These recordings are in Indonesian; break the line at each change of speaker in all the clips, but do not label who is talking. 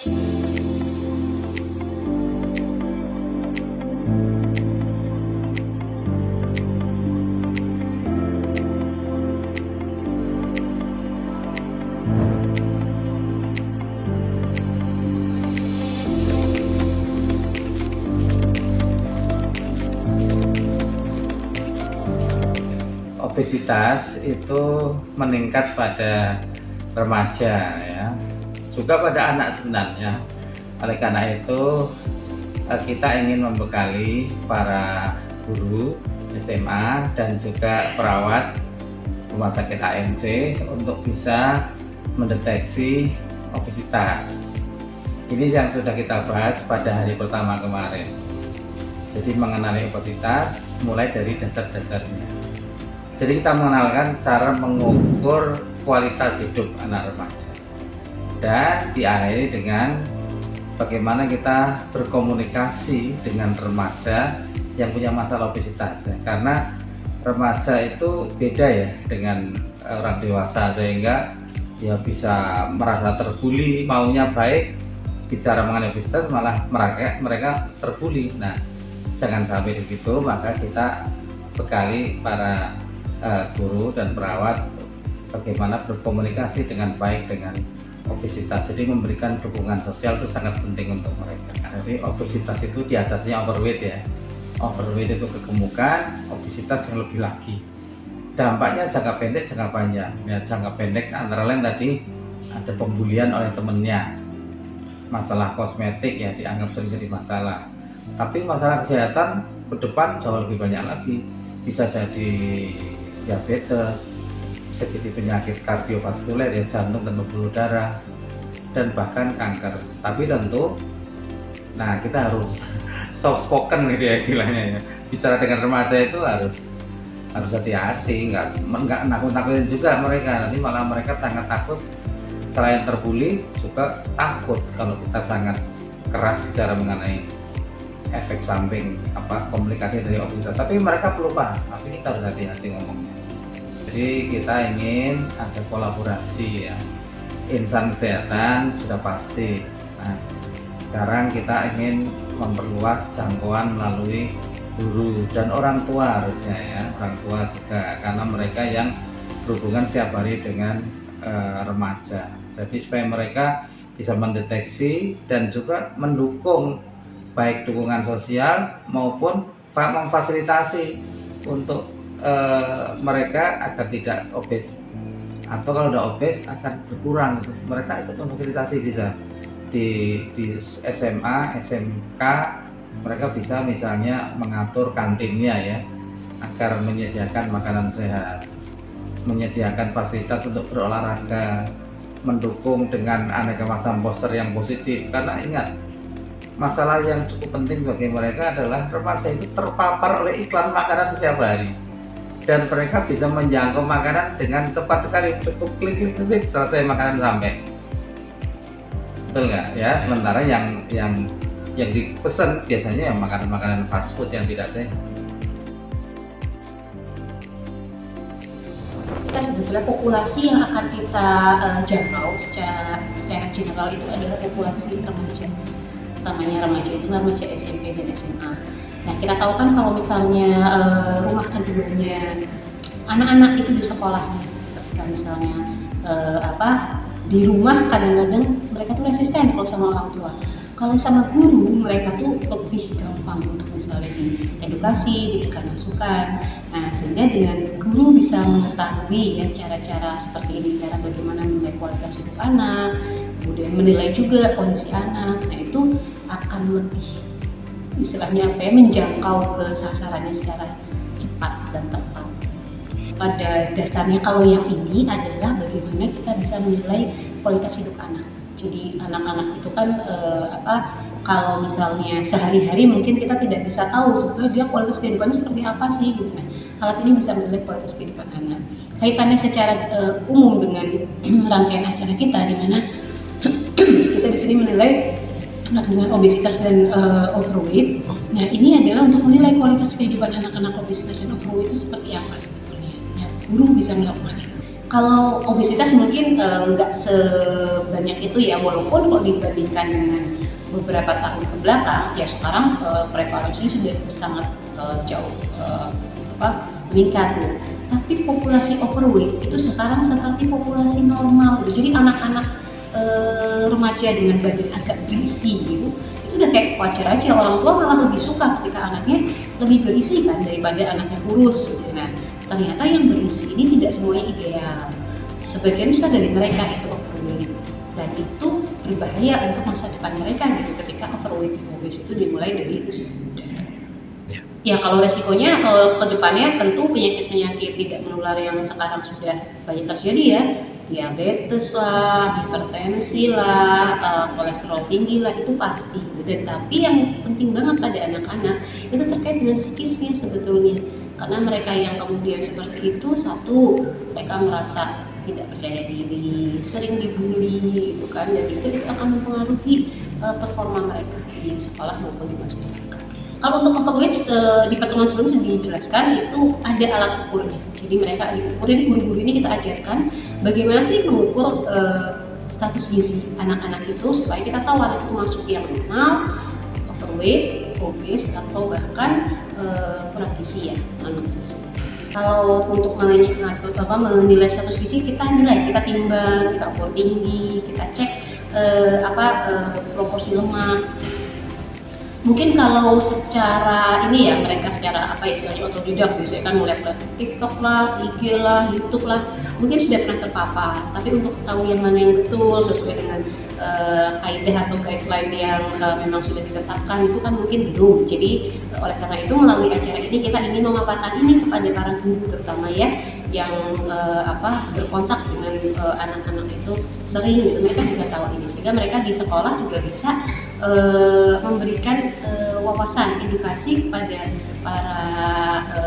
Obesitas itu meningkat pada remaja ya, juga pada anak sebenarnya. Oleh karena itu kita ingin membekali para guru SMA dan juga perawat rumah sakit AMC untuk bisa mendeteksi obesitas. Ini yang sudah kita bahas pada hari pertama kemarin. Jadi mengenali obesitas mulai dari dasar-dasarnya. Jadi kita mengenalkan cara mengukur kualitas hidup anak remaja dan diakhiri dengan bagaimana kita berkomunikasi dengan remaja yang punya masalah obesitas ya. Karena remaja itu beda ya dengan orang dewasa, sehingga dia bisa merasa terbuli, maunya baik, bicara mengenai obesitas malah mereka terbuli. Nah, jangan sampai begitu, maka kita bekali para guru dan perawat bagaimana berkomunikasi dengan baik dengan obesitas. Jadi memberikan dukungan sosial itu sangat penting untuk mereka. Jadi obesitas itu di atasnya overweight ya. Overweight itu kegemukan, obesitas yang lebih lagi. Dampaknya jangka pendek, jangka panjang. Ya, jangka pendek antara lain tadi ada pembulian oleh temennya, masalah kosmetik ya dianggap sering jadi masalah. Tapi masalah kesehatan ke depan jauh lebih banyak lagi. Bisa jadi diabetes, bisa jadi penyakit kardiovaskuler ya, jantung dan pembuluh darah, dan bahkan kanker. Tapi tentu, nah kita harus soft spoken gitu ya istilahnya ya. Bicara dengan remaja itu harus hati-hati, nggak nakut-nakutin juga mereka. Nanti malah mereka sangat takut, selain terbuli juga takut kalau kita sangat keras bicara mengenai efek samping komunikasi dari obesitas. Tapi mereka perlu paham, tapi kita harus hati-hati ngomongnya. Jadi kita ingin ada kolaborasi ya, insan kesehatan sudah pasti. Nah, sekarang kita ingin memperluas jangkauan melalui guru dan orang tua harusnya ya, orang tua juga, karena mereka yang berhubungan setiap hari dengan remaja. Jadi supaya mereka bisa mendeteksi dan juga mendukung, baik dukungan sosial maupun memfasilitasi untuk mereka agar tidak obes, atau kalau udah obes akan berkurang. Mereka ikut memfasilitasi, bisa di SMA, SMK mereka bisa misalnya mengatur kantinnya ya, agar menyediakan makanan sehat, menyediakan fasilitas untuk berolahraga, mendukung dengan aneka macam poster yang positif. Karena ingat, masalah yang cukup penting bagi mereka adalah remaja itu terpapar oleh iklan makanan setiap hari, dan mereka bisa menjangkau makanan dengan cepat sekali, cukup klik selesai makanan sampai. Betul nggak ya? Sementara yang dipesan biasanya yang makanan fast food yang tidak sehat.
Kita sebetulnya populasi yang akan kita jangkau secara general itu adalah populasi remaja. Utamanya remaja itu remaja SMP dan SMA. Nah, kita tahu kan kalau misalnya rumah keduanya anak-anak itu di sekolahnya, ketika misalnya di rumah kadang-kadang mereka tuh resisten kalau sama orang tua. Kalau sama guru mereka tuh lebih gampang untuk misalnya diedukasi, diberikan masukan. Nah, sehingga dengan guru bisa mengetahui ya cara-cara seperti ini, cara bagaimana menilai kualitas hidup anak, kemudian menilai juga kondisi anak. Nah, itu akan lebih istilahnya menjangkau ke sasarannya secara cepat dan tepat. Pada dasarnya kalau yang ini adalah bagaimana kita bisa menilai kualitas hidup anak. Jadi anak-anak itu kan kalau misalnya sehari-hari mungkin kita tidak bisa tahu sebetulnya dia kualitas kehidupannya seperti apa sih gitu. Nah, alat ini bisa menilai kualitas kehidupan anak. Kaitannya secara umum dengan rangkaian acara kita, di mana kita di sini menilai anak dengan obesitas dan overweight. Nah, ini adalah untuk menilai kualitas kehidupan anak-anak obesitas dan overweight itu seperti apa sebetulnya. Ya, guru bisa melakukan itu. Kalau obesitas mungkin nggak sebanyak itu ya, walaupun kalau dibandingkan dengan beberapa tahun ke belakang, ya sekarang prevalensinya sudah sangat jauh meningkat tuh. Tapi populasi overweight itu sekarang seperti populasi normal gitu. Jadi anak-anak remaja dengan badan agak berisi gitu, itu udah kayak wajar aja. Orang tua malah lebih suka ketika anaknya lebih berisi kan daripada anaknya kurus gitu. Nah, ternyata yang berisi ini tidak semuanya ideal. Sebagian besar dari mereka itu overweight, dan itu berbahaya untuk masa depan mereka gitu ketika overweight dan obes itu dimulai dari usia muda. Ya kalau resikonya ke depannya tentu penyakit-penyakit tidak menular yang sekarang sudah banyak terjadi ya, diabetes lah, hipertensi lah, kolesterol tinggi lah, itu pasti. Dan tapi yang penting banget pada anak-anak itu terkait dengan psikisnya sebetulnya. Karena mereka yang kemudian seperti itu, satu, mereka merasa tidak percaya diri, sering dibully gitu kan, dan juga itu akan mempengaruhi performa mereka di sekolah maupun di masyarakat. Kalau untuk overweight di pertemuan sebelumnya sudah dijelaskan itu ada alat ukurnya. Jadi mereka diukur, jadi guru-guru ini kita ajarkan bagaimana sih mengukur status gizi anak-anak itu supaya kita tahu anak itu masuk yang normal, overweight, obes, atau bahkan kurang gizi ya, malnutrisi. Kalau untuk menilai status gizi, kita nilai, kita timbang, kita ukur tinggi, kita cek proporsi lemak. Mungkin kalau secara ini ya, mereka secara istilahnya otodidak, biasanya kan melihat TikTok lah, IG lah, YouTube lah, mungkin sudah pernah terpapar. Tapi untuk tahu yang mana yang betul sesuai dengan kaidah atau guideline yang memang sudah ditetapkan itu kan mungkin belum. Jadi oleh karena itu melalui acara ini kita ingin memaparkan ini kepada para guru terutama ya yang berkontak dengan anak-anak itu sering gitu. Mereka juga tahu ini sehingga mereka di sekolah juga bisa memberikan wawasan edukasi kepada para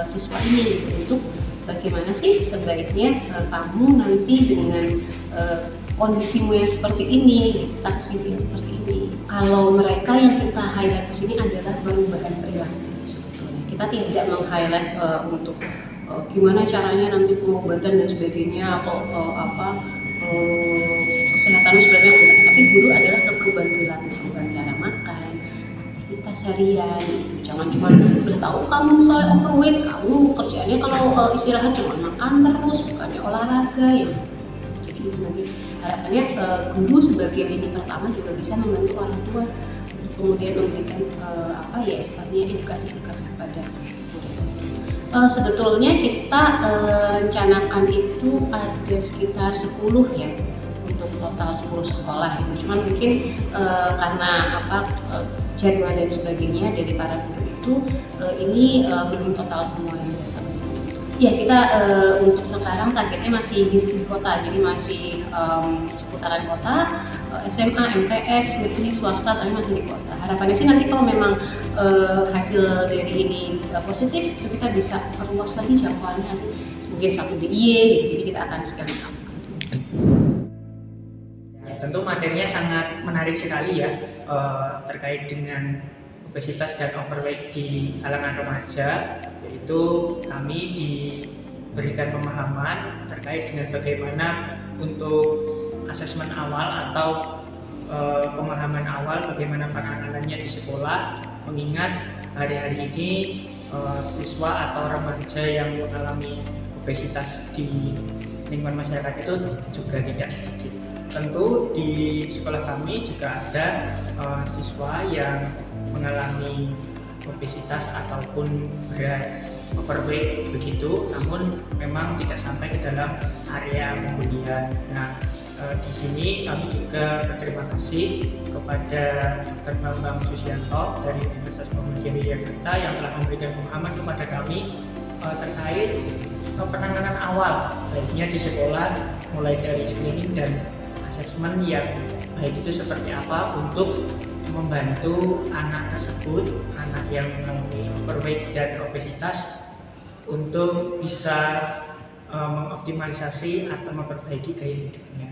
siswa ini gitu, untuk bagaimana sih sebaiknya kamu nanti dengan kondisimu yang seperti ini, gitu, status gizi yang seperti ini. Kalau mereka yang kita highlight di sini adalah perubahan perilaku sebetulnya. Kita tidak meng-highlight untuk gimana caranya nanti pengobatan dan sebagainya atau kesehatan sebenarnya enggak. Tapi guru adalah perubahan perilaku, perubahan cara makan, aktivitas harian. Gitu. Jangan cuma udah tahu kamu misalnya overweight, kamu kerjaannya kalau istirahat cuma makan terus, bukannya olahraga ya. Jadi itu nanti harapannya guru sebagai lini pertama juga bisa membantu orang tua untuk kemudian memberikan istilahnya edukasi kepada murid. Sebetulnya kita rencanakan itu ada sekitar 10 ya untuk total 10 sekolah itu. Cuman mungkin karena jadwal dan sebagainya dari para guru itu ini belum total semua yang datang. Ya kita untuk sekarang targetnya masih di kota, jadi masih seputaran kota, SMA, MTS, negeri, swasta, tapi masih di kota. Harapannya sih nanti kalau memang hasil dari ini positif, itu kita bisa perluas lagi jangkauannya, nanti mungkin 1 DIY gitu, jadi kita akan sekali lakukan.
Tentu materinya sangat menarik sekali ya, terkait dengan obesitas dan overweight di kalangan remaja, yaitu kami diberikan pemahaman terkait dengan bagaimana untuk asesmen awal atau pemahaman awal bagaimana penanganannya di sekolah, mengingat hari-hari ini siswa atau remaja yang mengalami obesitas di lingkungan masyarakat itu juga tidak sedikit. Tentu di sekolah kami juga ada siswa yang mengalami obesitas ataupun berat overweight begitu, namun memang tidak sampai ke dalam area pembulian. Nah, di sini kami juga berterima kasih kepada Dr. Bambang Susianto dari Universitas Muhammadiyah Yogyakarta yang telah memberikan pemahaman kepada kami terkait penanganan awal, baiknya di sekolah, mulai dari screening dan asesmen yang baik itu seperti apa untuk membantu anak tersebut, anak yang mengalami overweight dan obesitas, untuk bisa mengoptimalisasi atau memperbaiki gaya hidupnya.